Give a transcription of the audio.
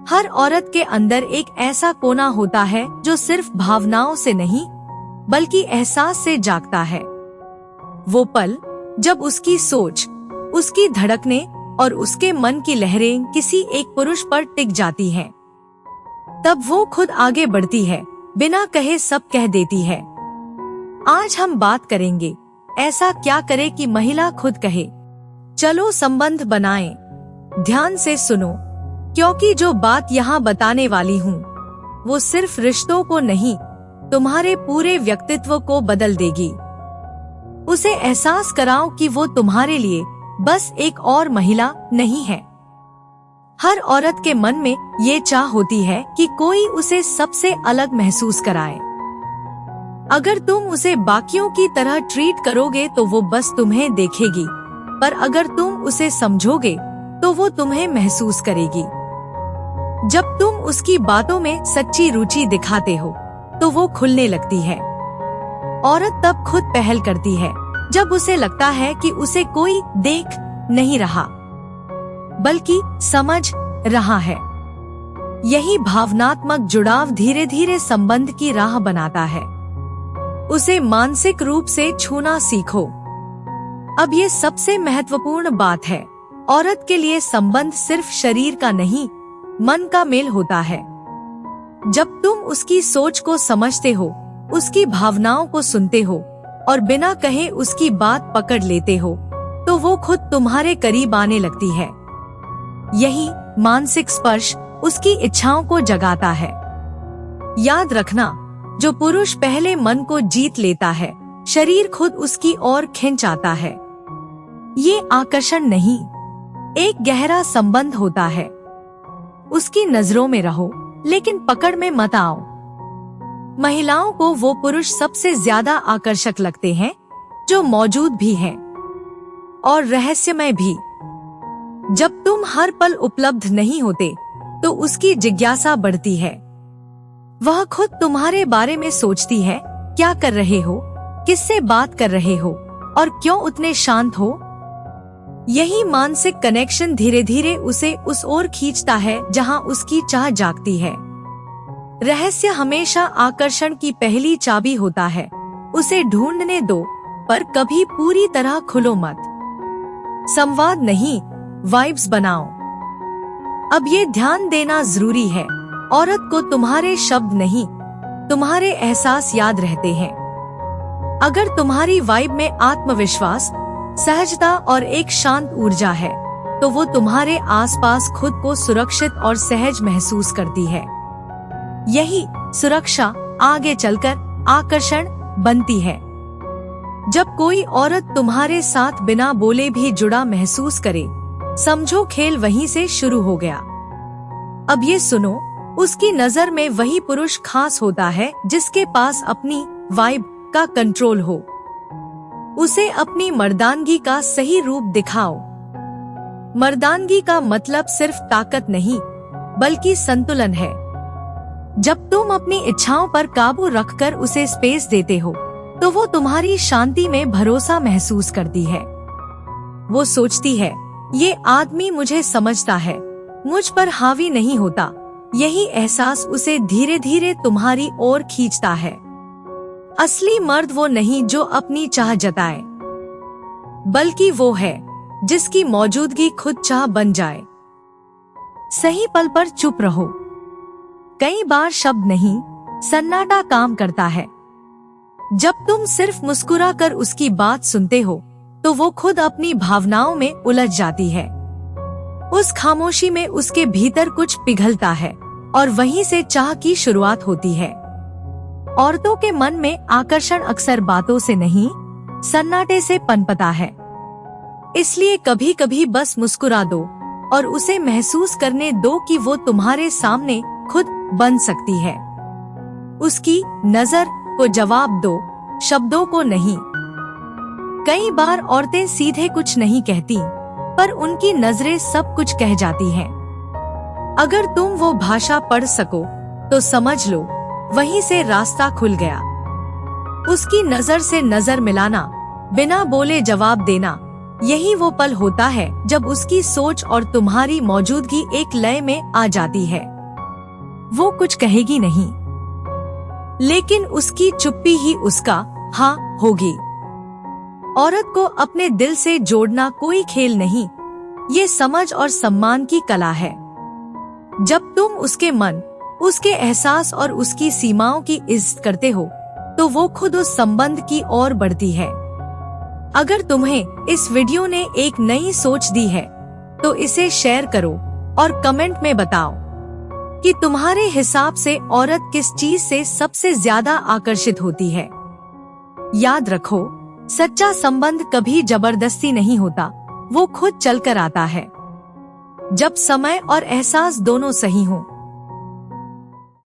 हर औरत के अंदर एक ऐसा कोना होता है जो सिर्फ भावनाओं से नहीं बल्कि एहसास से जागता है। वो पल जब उसकी सोच, उसकी धड़कनें और उसके मन की लहरें किसी एक पुरुष पर टिक जाती हैं, तब वो खुद आगे बढ़ती है, बिना कहे सब कह देती है। आज हम बात करेंगे, ऐसा क्या करे कि महिला खुद कहे। चलो संबंध बनाएं। ध्यान से सुनो, क्योंकि जो बात यहाँ बताने वाली हूँ वो सिर्फ रिश्तों को नहीं, तुम्हारे पूरे व्यक्तित्व को बदल देगी। उसे एहसास कराओ कि वो तुम्हारे लिए बस एक और महिला नहीं है। हर औरत के मन में ये चाह होती है कि कोई उसे सबसे अलग महसूस कराए। अगर तुम उसे बाकियों की तरह ट्रीट करोगे तो वो बस तुम्हें देखेगी, पर अगर तुम उसे समझोगे तो वो तुम्हें महसूस करेगी। जब तुम उसकी बातों में सच्ची रुचि दिखाते हो तो वो खुलने लगती है। औरत तब खुद पहल करती है जब उसे लगता है कि उसे कोई देख नहीं रहा बल्कि समझ रहा है। यही भावनात्मक जुड़ाव धीरे धीरे संबंध की राह बनाता है। उसे मानसिक रूप से छूना सीखो। अब ये सबसे महत्वपूर्ण बात है, औरत के लिए संबंध सिर्फ शरीर का नहीं, मन का मेल होता है। जब तुम उसकी सोच को समझते हो, उसकी भावनाओं को सुनते हो और बिना कहे उसकी बात पकड़ लेते हो, तो वो खुद तुम्हारे करीब आने लगती है। यही मानसिक स्पर्श उसकी इच्छाओं को जगाता है। याद रखना, जो पुरुष पहले मन को जीत लेता है, शरीर खुद उसकी ओर खिंच आता है। ये आकर्षण नहीं, एक गहरा संबंध होता है। उसकी नजरों में रहो, लेकिन पकड़ में मत आओ। महिलाओं को वो पुरुष सबसे ज्यादा आकर्षक लगते हैं जो मौजूद भी हैं और रहस्यमय भी। जब तुम हर पल उपलब्ध नहीं होते तो उसकी जिज्ञासा बढ़ती है। वह खुद तुम्हारे बारे में सोचती है, क्या कर रहे हो, किससे बात कर रहे हो और क्यों उतने शांत हो। यही मानसिक कनेक्शन धीरे धीरे उसे उस ओर खींचता है जहां उसकी चाह जागती है। रहस्य हमेशा आकर्षण की पहली चाबी होता है। उसे ढूंढने दो, पर कभी पूरी तरह खुलो मत। संवाद नहीं, वाइब्स बनाओ। अब ये ध्यान देना जरूरी है, औरत को तुम्हारे शब्द नहीं, तुम्हारे एहसास याद रहते हैं। अगर तुम्हारी वाइब में आत्मविश्वास, सहजता और एक शांत ऊर्जा है, तो वो तुम्हारे आसपास खुद को सुरक्षित और सहज महसूस करती है। यही सुरक्षा आगे चलकर आकर्षण बनती है। जब कोई औरत तुम्हारे साथ बिना बोले भी जुड़ा महसूस करे, समझो खेल वहीं से शुरू हो गया। अब ये सुनो, उसकी नजर में वही पुरुष खास होता है जिसके पास अपनी वाइब का कंट्रोल हो। उसे अपनी मर्दानगी का सही रूप दिखाओ। मर्दानगी का मतलब सिर्फ ताकत नहीं, बल्कि संतुलन है। जब तुम अपनी इच्छाओं पर काबू रखकर उसे स्पेस देते हो, तो वो तुम्हारी शांति में भरोसा महसूस करती है। वो सोचती है, ये आदमी मुझे समझता है, मुझ पर हावी नहीं होता। यही एहसास उसे धीरे धीरे तुम्हारी ओर खींचता है। असली मर्द वो नहीं जो अपनी चाह जताए, बल्कि वो है जिसकी मौजूदगी खुद चाह बन जाए। सही पल पर चुप रहो। कई बार शब्द नहीं, सन्नाटा काम करता है। जब तुम सिर्फ मुस्कुराकर उसकी बात सुनते हो, तो वो खुद अपनी भावनाओं में उलझ जाती है। उस खामोशी में उसके भीतर कुछ पिघलता है और वहीं से चाह की शुरुआत होती है। औरतों के मन में आकर्षण अक्सर बातों से नहीं, सन्नाटे से पनपता है। इसलिए कभी कभी बस मुस्कुरा दो और उसे महसूस करने दो कि वो तुम्हारे सामने खुद बन सकती है। उसकी नजर को जवाब दो, शब्दों को नहीं। कई बार औरतें सीधे कुछ नहीं कहती, पर उनकी नजरें सब कुछ कह जाती हैं। अगर तुम वो भाषा पढ़ सको तो समझ लो, वहीं से रास्ता खुल गया। उसकी नजर से नजर मिलाना, बिना बोले जवाब देना, यही वो पल होता है जब उसकी सोच और तुम्हारी मौजूदगी एक लय में आ जाती है। वो कुछ कहेगी नहीं, लेकिन उसकी चुप्पी ही उसका हाँ होगी। औरत को अपने दिल से जोड़ना कोई खेल नहीं, ये समझ और सम्मान की कला है। जब तुम उसके मन, उसके एहसास और उसकी सीमाओं की इज्जत करते हो, तो वो खुद उस संबंध की ओर बढ़ती है। अगर तुम्हें इस वीडियो ने एक नई सोच दी है, तो इसे शेयर करो और कमेंट में बताओ कि तुम्हारे हिसाब से औरत किस चीज से सबसे ज्यादा आकर्षित होती है। याद रखो, सच्चा संबंध कभी जबरदस्ती नहीं होता, वो खुद चलकर आता है। जब समय और एहसास दोनों सही हों,